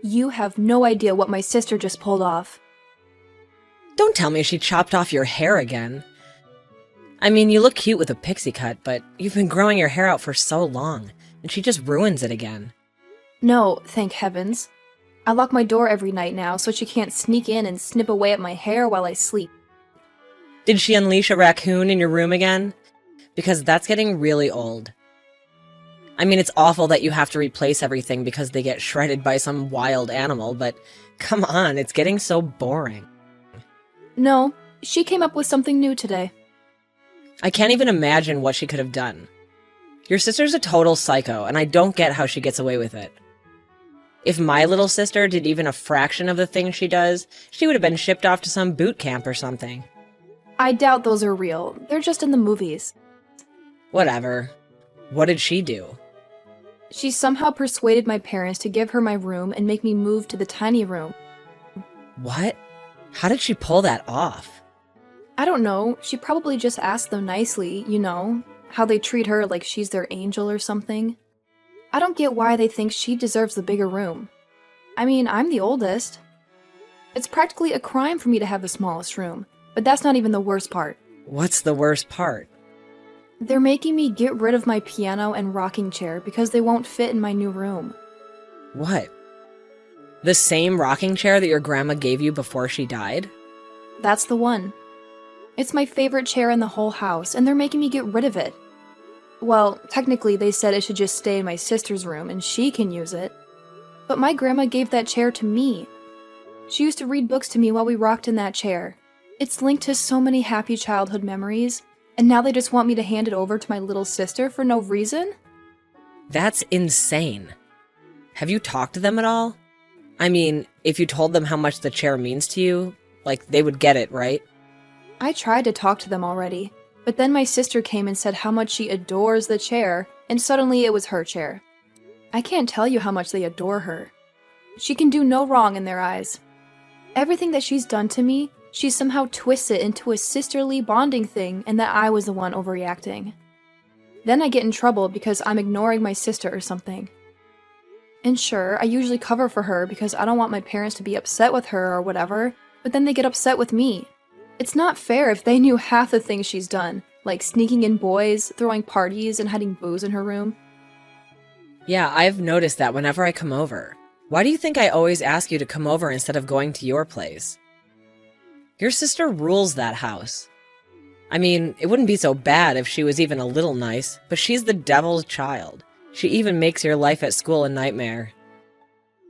You have no idea what my sister just pulled off. Don't tell me she chopped off your hair again. I mean, you look cute with a pixie cut, but you've been growing your hair out for so long, and she just ruins it again. No, thank heavens. I lock my door every night now so she can't sneak in and snip away at my hair while I sleep. Did she unleash a raccoon in your room again? Because that's getting really old. I mean, it's awful that you have to replace everything because they get shredded by some wild animal, but come on, it's getting so boring. No, she came up with something new today. I can't even imagine what she could have done. Your sister's a total psycho, and I don't get how she gets away with it. If my little sister did even a fraction of the things she does, she would have been shipped off to some boot camp or something. I doubt those are real. They're just in the movies. Whatever. What did she do? She somehow persuaded my parents to give her my room and make me move to the tiny room. What? How did she pull that off? I don't know, she probably just asked them nicely, you know, how they treat her like she's their angel or something. I don't get why they think she deserves the bigger room. I mean, I'm the oldest. It's practically a crime for me to have the smallest room, but that's not even the worst part. What's the worst part? They're making me get rid of my piano and rocking chair because they won't fit in my new room. What? The same rocking chair that your grandma gave you before she died? That's the one. It's my favorite chair in the whole house, and they're making me get rid of it. Well, technically they said it should just stay in my sister's room and she can use it. But my grandma gave that chair to me. She used to read books to me while we rocked in that chair. It's linked to so many happy childhood memories, and now they just want me to hand it over to my little sister for no reason? That's insane. Have you talked to them at all? I mean, if you told them how much the chair means to you, like, they would get it, right? I tried to talk to them already, but then my sister came and said how much she adores the chair, and suddenly it was her chair. I can't tell you how much they adore her. She can do no wrong in their eyes. Everything that she's done to me, she somehow twists it into a sisterly bonding thing and that I was the one overreacting. Then I get in trouble because I'm ignoring my sister or something. And sure, I usually cover for her because I don't want my parents to be upset with her or whatever, but then they get upset with me. It's not fair if they knew half the things she's done, like sneaking in boys, throwing parties, and hiding booze in her room. Yeah, I've noticed that whenever I come over. Why do you think I always ask you to come over instead of going to your place? Your sister rules that house. I mean, it wouldn't be so bad if she was even a little nice, but she's the devil's child. She even makes your life at school a nightmare.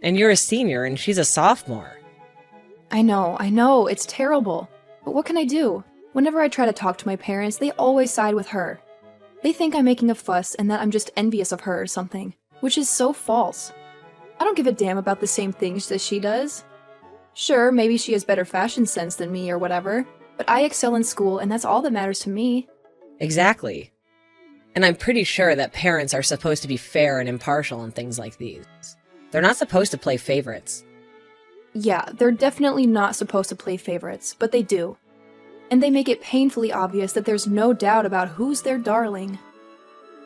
And you're a senior and she's a sophomore. I know, it's terrible. But what can I do? Whenever I try to talk to my parents, they always side with her. They think I'm making a fuss and that I'm just envious of her or something, which is so false. I don't give a damn about the same things that she does. Sure, maybe she has better fashion sense than me or whatever, but I excel in school and that's all that matters to me. Exactly. And I'm pretty sure that parents are supposed to be fair and impartial in things like these. They're not supposed to play favorites. Yeah, they're definitely not supposed to play favorites, but they do. And they make it painfully obvious that there's no doubt about who's their darling.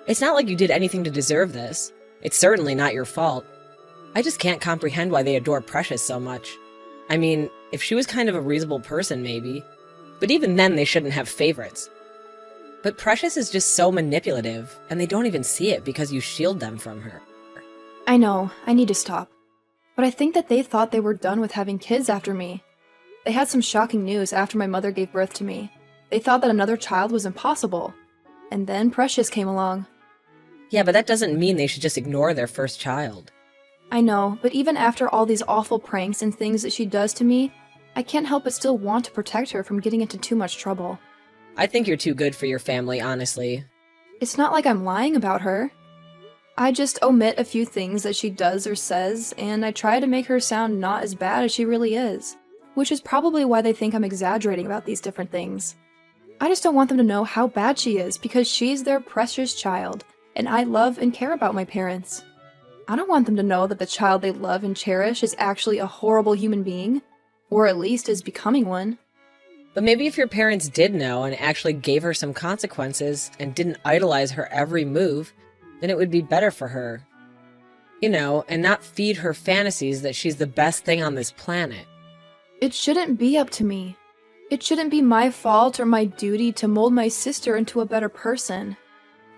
It's not like you did anything to deserve this. It's certainly not your fault. I just can't comprehend why they adore Precious so much. I mean, if she was kind of a reasonable person, maybe. But even then, they shouldn't have favorites. But Precious is just so manipulative, and they don't even see it because you shield them from her. I know, I need to stop. But I think that they thought they were done with having kids after me. They had some shocking news after my mother gave birth to me. They thought that another child was impossible. And then Precious came along. Yeah, but that doesn't mean they should just ignore their first child. I know, but even after all these awful pranks and things that she does to me, I can't help but still want to protect her from getting into too much trouble. I think you're too good for your family, honestly. It's not like I'm lying about her. I just omit a few things that she does or says, and I try to make her sound not as bad as she really is, which is probably why they think I'm exaggerating about these different things. I just don't want them to know how bad she is because she's their precious child, and I love and care about my parents. I don't want them to know that the child they love and cherish is actually a horrible human being, or at least is becoming one. But maybe if your parents did know and actually gave her some consequences and didn't idolize her every move, then it would be better for her. and not feed her fantasies that she's the best thing on this planet. It shouldn't be up to me. It shouldn't be my fault or my duty to mold my sister into a better person.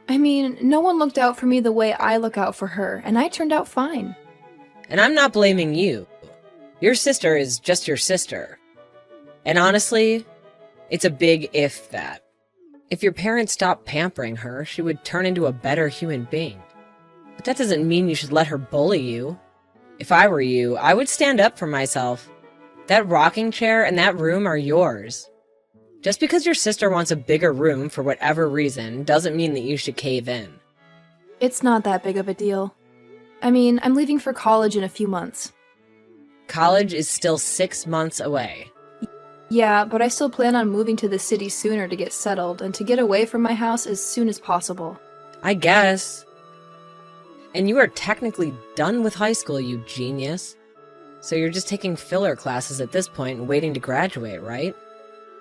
I mean, no one looked out for me the way I look out for her, and I turned out fine. And I'm not blaming you. Your sister is just your sister. And honestly, it's a big if that. If your parents stopped pampering her, she would turn into a better human being. But that doesn't mean you should let her bully you. If I were you, I would stand up for myself. That rocking chair and that room are yours. Just because your sister wants a bigger room for whatever reason doesn't mean that you should cave in. It's not that big of a deal. I mean, I'm leaving for college in a few months. College is still 6 months away. Yeah, but I still plan on moving to the city sooner to get settled and to get away from my house as soon as possible. I guess. And you are technically done with high school, you genius. So you're just taking filler classes at this point and waiting to graduate, right?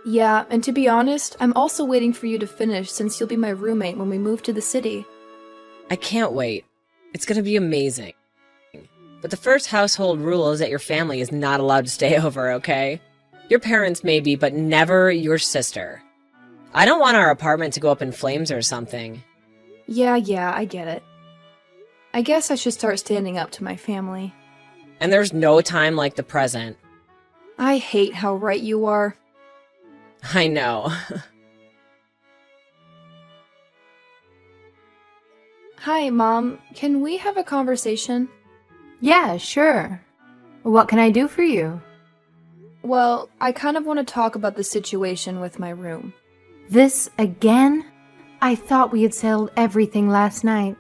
Yeah, and to be honest, I'm also waiting for you to finish since you'll be my roommate when we move to the city. I can't wait. It's gonna be amazing. But the first household rule is that your family is not allowed to stay over, okay? Your parents maybe, but never your sister. I don't want our apartment to go up in flames or something. Yeah, I get it. I guess I should start standing up to my family. And there's no time like the present. I hate how right you are. I know. Hi, Mom. Can we have a conversation? Yeah, sure. What can I do for you? Well, I kind of want to talk about the situation with my room. This again? I thought we had settled everything last night.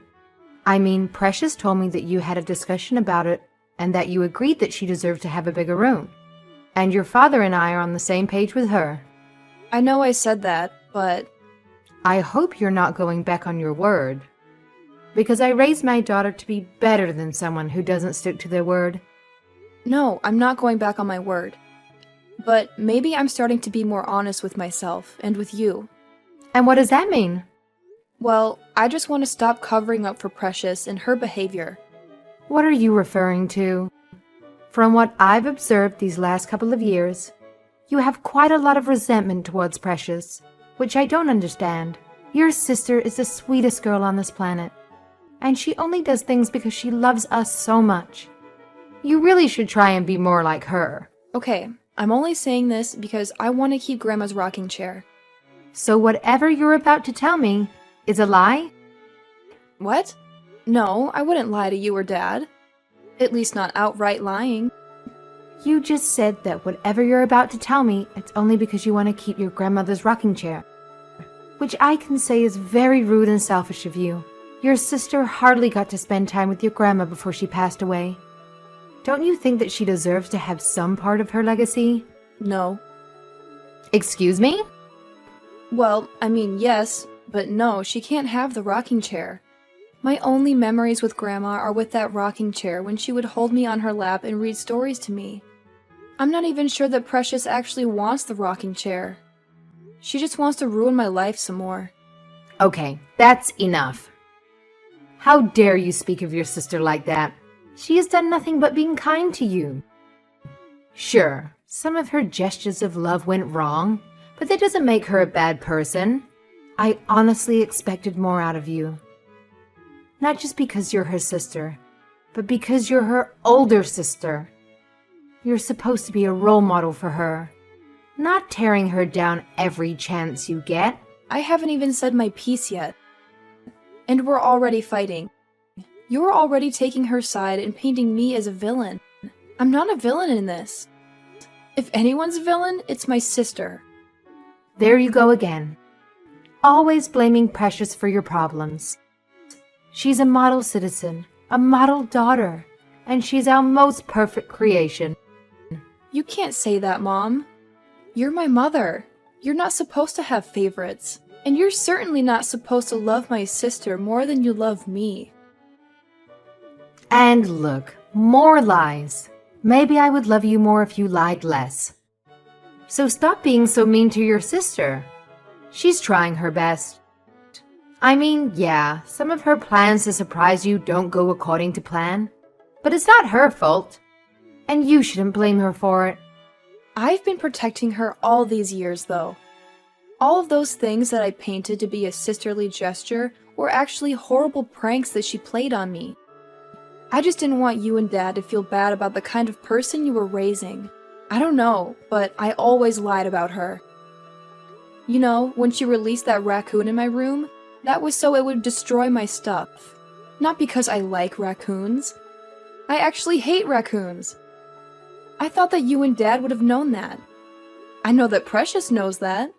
I mean, Precious told me that you had a discussion about it and that you agreed that she deserved to have a bigger room. And your father and I are on the same page with her. I know I said that, but... I hope you're not going back on your word. Because I raised my daughter to be better than someone who doesn't stick to their word. No, I'm not going back on my word. But maybe I'm starting to be more honest with myself and with you. And what does that mean? Well, I just want to stop covering up for Precious and her behavior. What are you referring to? From what I've observed these last couple of years, you have quite a lot of resentment towards Precious, which I don't understand. Your sister is the sweetest girl on this planet, and she only does things because she loves us so much. You really should try and be more like her. Okay, I'm only saying this because I want to keep Grandma's rocking chair. So whatever you're about to tell me is a lie? What? No, I wouldn't lie to you or Dad. At least not outright lying. You just said that whatever you're about to tell me, it's only because you want to keep your grandmother's rocking chair. Which I can say is very rude and selfish of you. Your sister hardly got to spend time with your grandma before she passed away. Don't you think that she deserves to have some part of her legacy? No. Excuse me? Well, I mean, yes, but no, she can't have the rocking chair. My only memories with Grandma are with that rocking chair when she would hold me on her lap and read stories to me. I'm not even sure that Precious actually wants the rocking chair. She just wants to ruin my life some more. Okay, that's enough. How dare you speak of your sister like that? She has done nothing but being kind to you. Sure, some of her gestures of love went wrong, but that doesn't make her a bad person. I honestly expected more out of you. Not just because you're her sister, but because you're her older sister. You're supposed to be a role model for her, not tearing her down every chance you get. I haven't even said my piece yet. And we're already fighting. You're already taking her side and painting me as a villain. I'm not a villain in this. If anyone's a villain, it's my sister. There you go again. Always blaming Precious for your problems. She's a model citizen, a model daughter, and she's our most perfect creation. You can't say that, Mom. You're my mother. You're not supposed to have favorites. And you're certainly not supposed to love my sister more than you love me. And look, more lies. Maybe I would love you more if you lied less. So stop being so mean to your sister. She's trying her best. I mean, yeah, some of her plans to surprise you don't go according to plan, But it's not her fault. And you shouldn't blame her for it. I've been protecting her all these years, though. All of those things that I painted to be a sisterly gesture were actually horrible pranks that she played on me. I just didn't want you and Dad to feel bad about the kind of person you were raising. I don't know, but I always lied about her. You know, when she released that raccoon in my room, that was so it would destroy my stuff. Not because I like raccoons. I actually hate raccoons. I thought that you and Dad would have known that. I know that Precious knows that.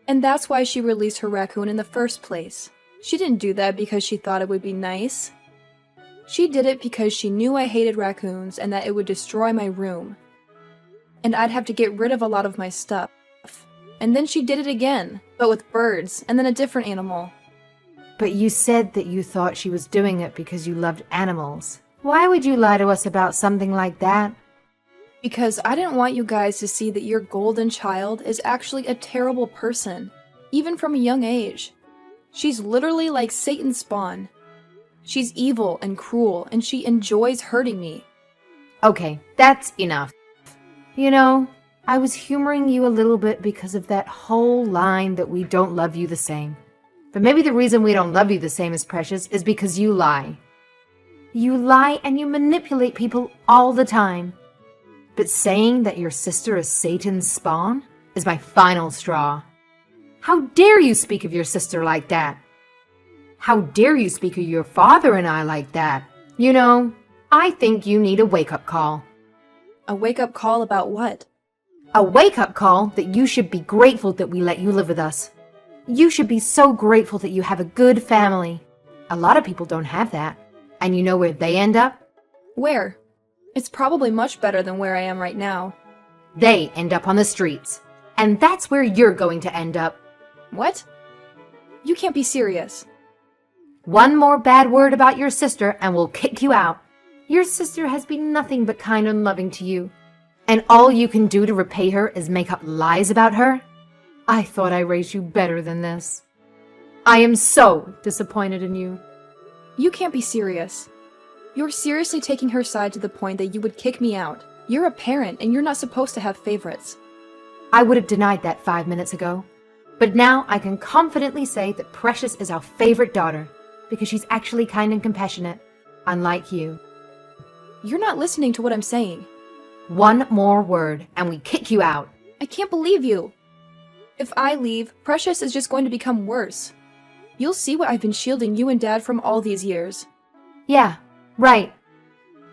And that's why she released her raccoon in the first place. She didn't do that because she thought it would be nice. She did it because she knew I hated raccoons and that it would destroy my room. And I'd have to get rid of a lot of my stuff. And then she did it again, but with birds, and then a different animal. But you said that you thought she was doing it because you loved animals. Why would you lie to us about something like that? Because I didn't want you guys to see that your golden child is actually a terrible person, even from a young age. She's literally like Satan's spawn. She's evil and cruel, and she enjoys hurting me. Okay, that's enough. You know, I was humoring you a little bit because of that whole line that we don't love you the same. But maybe the reason we don't love you the same as Precious is because you lie. You lie and you manipulate people all the time. But saying that your sister is Satan's spawn is my final straw. How dare you speak of your sister like that? How dare you speak of your father and I like that? You know, I think you need a wake-up call. A wake-up call about what? A wake-up call that you should be grateful that we let you live with us. You should be so grateful that you have a good family. A lot of people don't have that. And you know where they end up? Where? It's probably much better than where I am right now. They end up on the streets. And that's where you're going to end up. What? You can't be serious. One more bad word about your sister and we'll kick you out. Your sister has been nothing but kind and loving to you. And all you can do to repay her is make up lies about her? I thought I raised you better than this. I am so disappointed in you. You can't be serious. You're seriously taking her side to the point that you would kick me out. You're a parent and you're not supposed to have favorites. I would have denied that 5 minutes ago. But now I can confidently say that Precious is our favorite daughter because she's actually kind and compassionate, unlike you. You're not listening to what I'm saying. One more word and we kick you out. I can't believe you. If I leave, Precious is just going to become worse. You'll see what I've been shielding you and Dad from all these years. Yeah, right.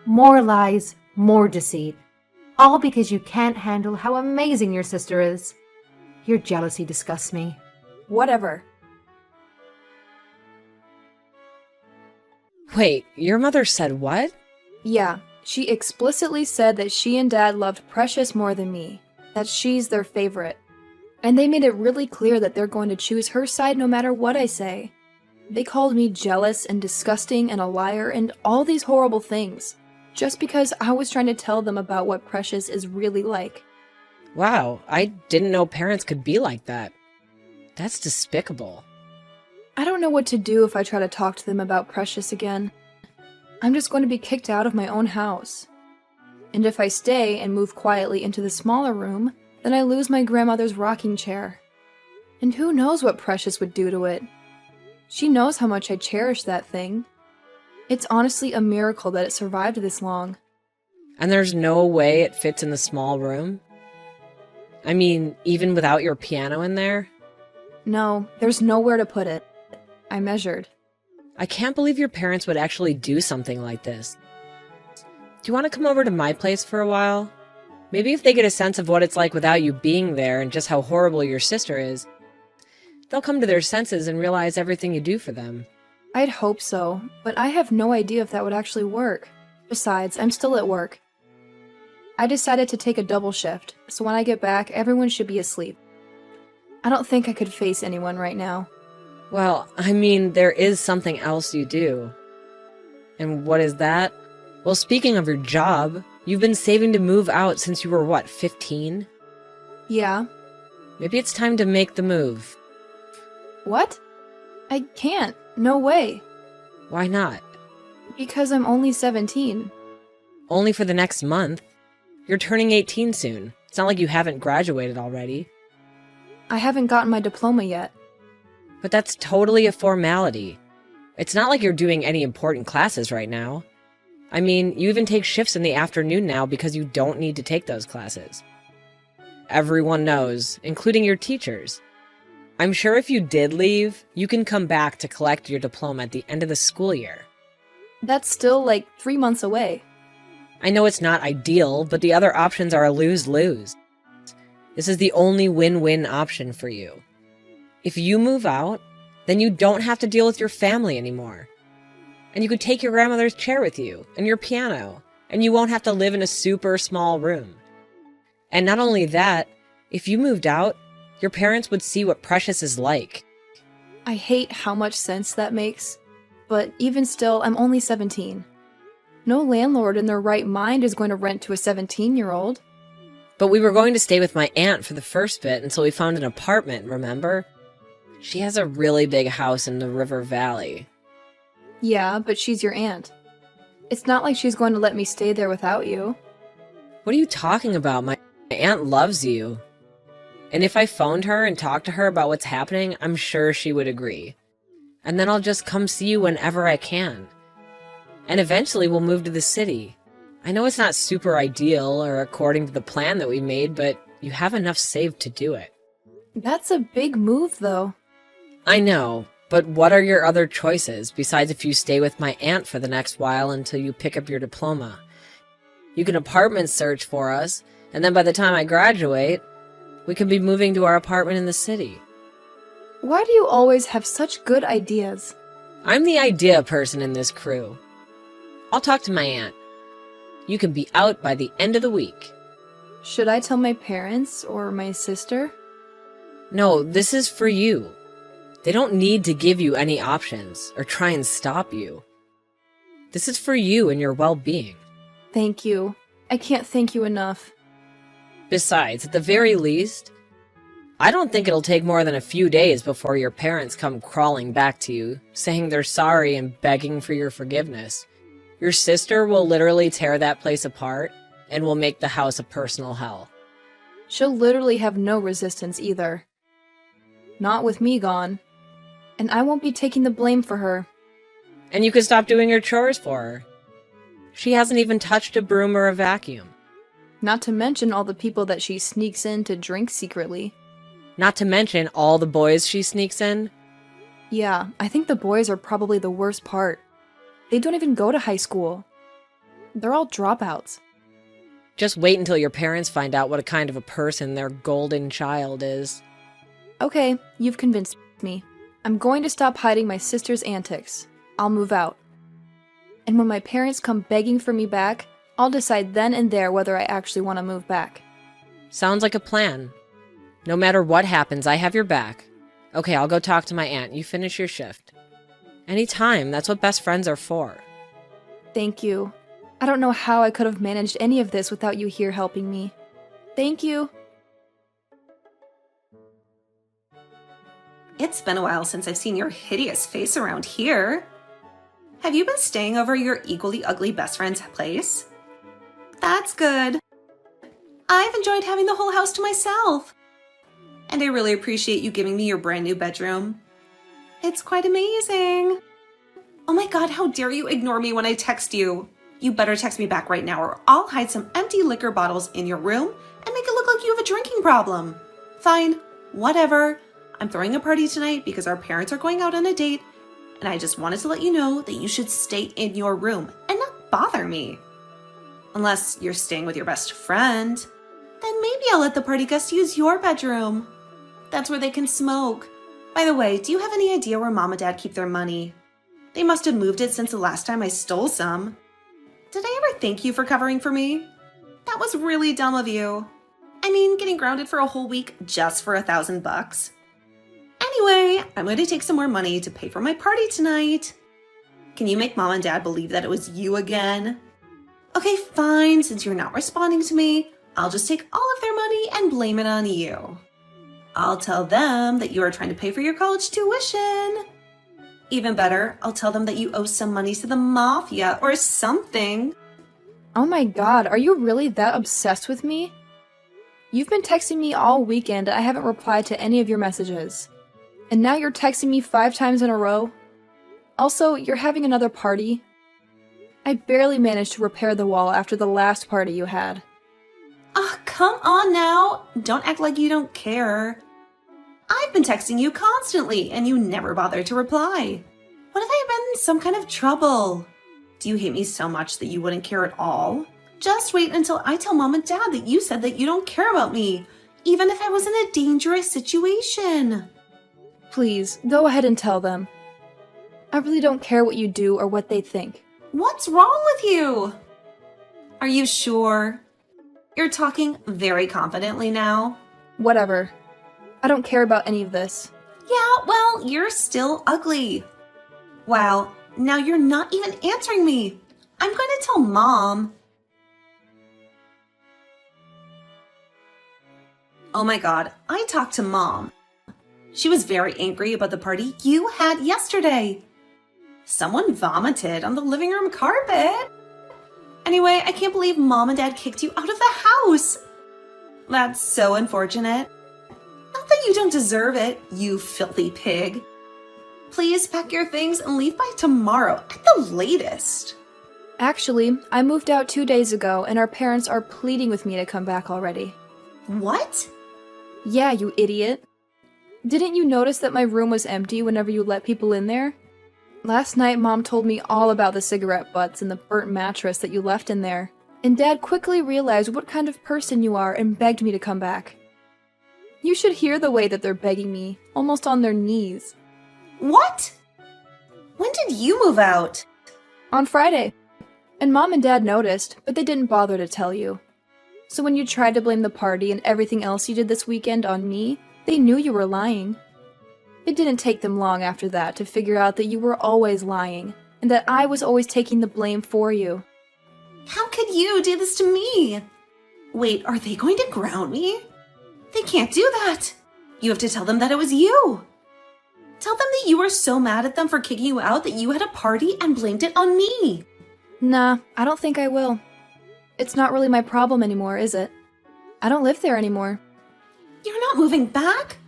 More lies, more deceit. All because you can't handle how amazing your sister is. Your jealousy disgusts me. Whatever. Wait, your mother said what? Yeah, she explicitly said that she and Dad loved Precious more than me. That she's their favorite. And they made it really clear that they're going to choose her side no matter what I say. They called me jealous and disgusting and a liar and all these horrible things, just because I was trying to tell them about what Precious is really like. Wow, I didn't know parents could be like that. That's despicable. I don't know what to do if I try to talk to them about Precious again. I'm just going to be kicked out of my own house. And if I stay and move quietly into the smaller room, then I lose my grandmother's rocking chair. And who knows what Precious would do to it. She knows how much I cherish that thing. It's honestly a miracle that it survived this long. And there's no way it fits in the small room? I mean, even without your piano in there? No, there's nowhere to put it. I measured. I can't believe your parents would actually do something like this. Do you want to come over to my place for a while? Maybe if they get a sense of what it's like without you being there and just how horrible your sister is, they'll come to their senses and realize everything you do for them. I'd hope so, but I have no idea if that would actually work. Besides, I'm still at work. I decided to take a double shift, so when I get back, everyone should be asleep. I don't think I could face anyone right now. Well, I mean, there is something else you do. And what is that? Well, speaking of your job, you've been saving to move out since you were, what, 15? Yeah. Maybe it's time to make the move. What? I can't. No way. Why not? Because I'm only 17. Only for the next month. You're turning 18 soon. It's not like you haven't graduated already. I haven't gotten my diploma yet. But that's totally a formality. It's not like you're doing any important classes right now. I mean, you even take shifts in the afternoon now because you don't need to take those classes. Everyone knows, including your teachers. I'm sure if you did leave, you can come back to collect your diploma at the end of the school year. That's still like 3 months away. I know it's not ideal, but the other options are a lose-lose. This is the only win-win option for you. If you move out, then you don't have to deal with your family anymore. And you could take your grandmother's chair with you, and your piano, and you won't have to live in a super small room. And not only that, if you moved out, your parents would see what Precious is like. I hate how much sense that makes. But even still, I'm only 17. No landlord in their right mind is going to rent to a 17-year-old. But we were going to stay with my aunt for the first bit until we found an apartment, remember? She has a really big house in the River Valley. Yeah, but she's your aunt. It's not like she's going to let me stay there without you. What are you talking about? My aunt loves you. And if I phoned her and talked to her about what's happening, I'm sure she would agree. And then I'll just come see you whenever I can. And eventually we'll move to the city. I know it's not super ideal or according to the plan that we made, but you have enough saved to do it. That's a big move, though. I know, but what are your other choices, besides if you stay with my aunt for the next while until you pick up your diploma? You can apartment search for us, and then by the time I graduate, we can be moving to our apartment in the city. Why do you always have such good ideas? I'm the idea person in this crew. I'll talk to my aunt. You can be out by the end of the week. Should I tell my parents or my sister? No, this is for you. They don't need to give you any options or try and stop you. This is for you and your well-being. Thank you. I can't thank you enough. Besides, at the very least, I don't think it'll take more than a few days before your parents come crawling back to you, saying they're sorry and begging for your forgiveness. Your sister will literally tear that place apart and will make the house a personal hell. She'll literally have no resistance either. Not with me gone. And I won't be taking the blame for her. And you can stop doing your chores for her. She hasn't even touched a broom or a vacuum. Not to mention all the people that she sneaks in to drink secretly. Not to mention all the boys she sneaks in. Yeah, I think the boys are probably the worst part. They don't even go to high school. They're all dropouts. Just wait until your parents find out what a kind of a person their golden child is. Okay, you've convinced me. I'm going to stop hiding my sister's antics. I'll move out. And when my parents come begging for me back, I'll decide then and there whether I actually want to move back. Sounds like a plan. No matter what happens, I have your back. Okay, I'll go talk to my aunt. You finish your shift. Anytime, that's what best friends are for. Thank you. I don't know how I could have managed any of this without you here helping me. Thank you. It's been a while since I've seen your hideous face around here. Have you been staying over your equally ugly best friend's place? That's good. I've enjoyed having the whole house to myself. And I really appreciate you giving me your brand new bedroom. It's quite amazing. Oh my god, how dare you ignore me when I text you? You better text me back right now or I'll hide some empty liquor bottles in your room and make it look like you have a drinking problem. Fine, whatever. I'm throwing a party tonight because our parents are going out on a date, and I just wanted to let you know that you should stay in your room and not bother me. Unless you're staying with your best friend, then maybe I'll let the party guests use your bedroom. That's where they can smoke. By the way, do you have any idea where Mom and Dad keep their money? They must have moved it since the last time I stole some. Did I ever thank you for covering for me? That was really dumb of you. I mean, getting grounded for a whole week just for $1,000. Anyway, I'm going to take some more money to pay for my party tonight. Can you make Mom and Dad believe that it was you again? Okay, fine. Since you're not responding to me, I'll just take all of their money and blame it on you. I'll tell them that you are trying to pay for your college tuition. Even better, I'll tell them that you owe some money to the mafia or something. Oh my god, are you really that obsessed with me? You've been texting me all weekend and I haven't replied to any of your messages. And now you're texting me 5 times in a row? Also, you're having another party? I barely managed to repair the wall after the last party you had. Ah, come on now. Don't act like you don't care. I've been texting you constantly, and you never bothered to reply. What if I been in some kind of trouble? Do you hate me so much that you wouldn't care at all? Just wait until I tell Mom and Dad that you said that you don't care about me, even if I was in a dangerous situation. Please, go ahead and tell them. I really don't care what you do or what they think. What's wrong with you? Are you sure? You're talking very confidently now. Whatever. I don't care about any of this. Yeah, well, you're still ugly. Wow, now you're not even answering me. I'm going to tell Mom. Oh my god, I talked to Mom. She was very angry about the party you had yesterday. Someone vomited on the living room carpet. Anyway, I can't believe Mom and Dad kicked you out of the house. That's so unfortunate. Not that you don't deserve it, you filthy pig. Please pack your things and leave by tomorrow at the latest. Actually, I moved out 2 days ago and our parents are pleading with me to come back already. What? Yeah, you idiot. Didn't you notice that my room was empty whenever you let people in there? Last night, Mom told me all about the cigarette butts and the burnt mattress that you left in there, and Dad quickly realized what kind of person you are and begged me to come back. You should hear the way that they're begging me, almost on their knees. What? When did you move out? On Friday. And Mom and Dad noticed, but they didn't bother to tell you. So when you tried to blame the party and everything else you did this weekend on me, they knew you were lying. It didn't take them long after that to figure out that you were always lying, and that I was always taking the blame for you. How could you do this to me? Wait, are they going to ground me? They can't do that. You have to tell them that it was you. Tell them that you were so mad at them for kicking you out that you had a party and blamed it on me. Nah, I don't think I will. It's not really my problem anymore, is it? I don't live there anymore. You're not moving back?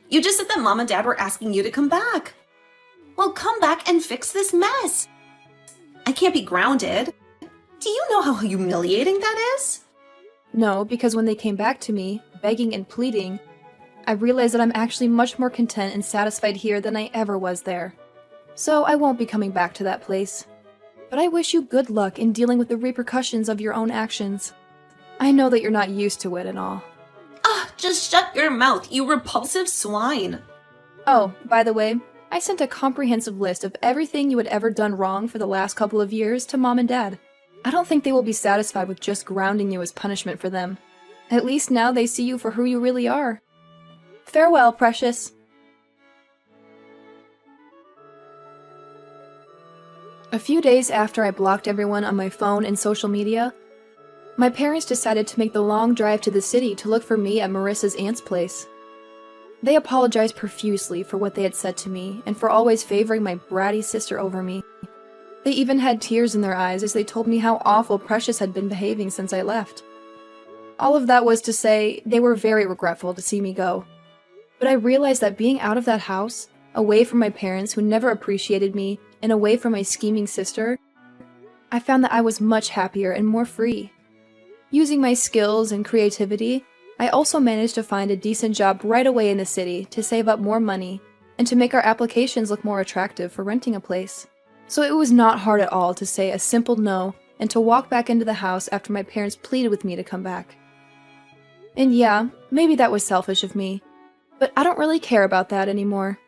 You just said that Mom and Dad were asking you to come back. Well, come back and fix this mess. I can't be grounded. Do you know how humiliating that is? No, because when they came back to me, begging and pleading, I realized that I'm actually much more content and satisfied here than I ever was there. So I won't be coming back to that place. But I wish you good luck in dealing with the repercussions of your own actions. I know that you're not used to it and all. Ah, just shut your mouth, you repulsive swine. Oh, by the way, I sent a comprehensive list of everything you had ever done wrong for the last couple of years to Mom and Dad. I don't think they will be satisfied with just grounding you as punishment for them. At least now they see you for who you really are. Farewell, precious. A few days after I blocked everyone on my phone and social media, my parents decided to make the long drive to the city to look for me at Marissa's aunt's place. They apologized profusely for what they had said to me and for always favoring my bratty sister over me. They even had tears in their eyes as they told me how awful Precious had been behaving since I left. All of that was to say they were very regretful to see me go. But I realized that being out of that house, away from my parents who never appreciated me, and away from my scheming sister, I found that I was much happier and more free. Using my skills and creativity, I also managed to find a decent job right away in the city to save up more money and to make our applications look more attractive for renting a place. So it was not hard at all to say a simple no and to walk back into the house after my parents pleaded with me to come back. And yeah, maybe that was selfish of me, but I don't really care about that anymore.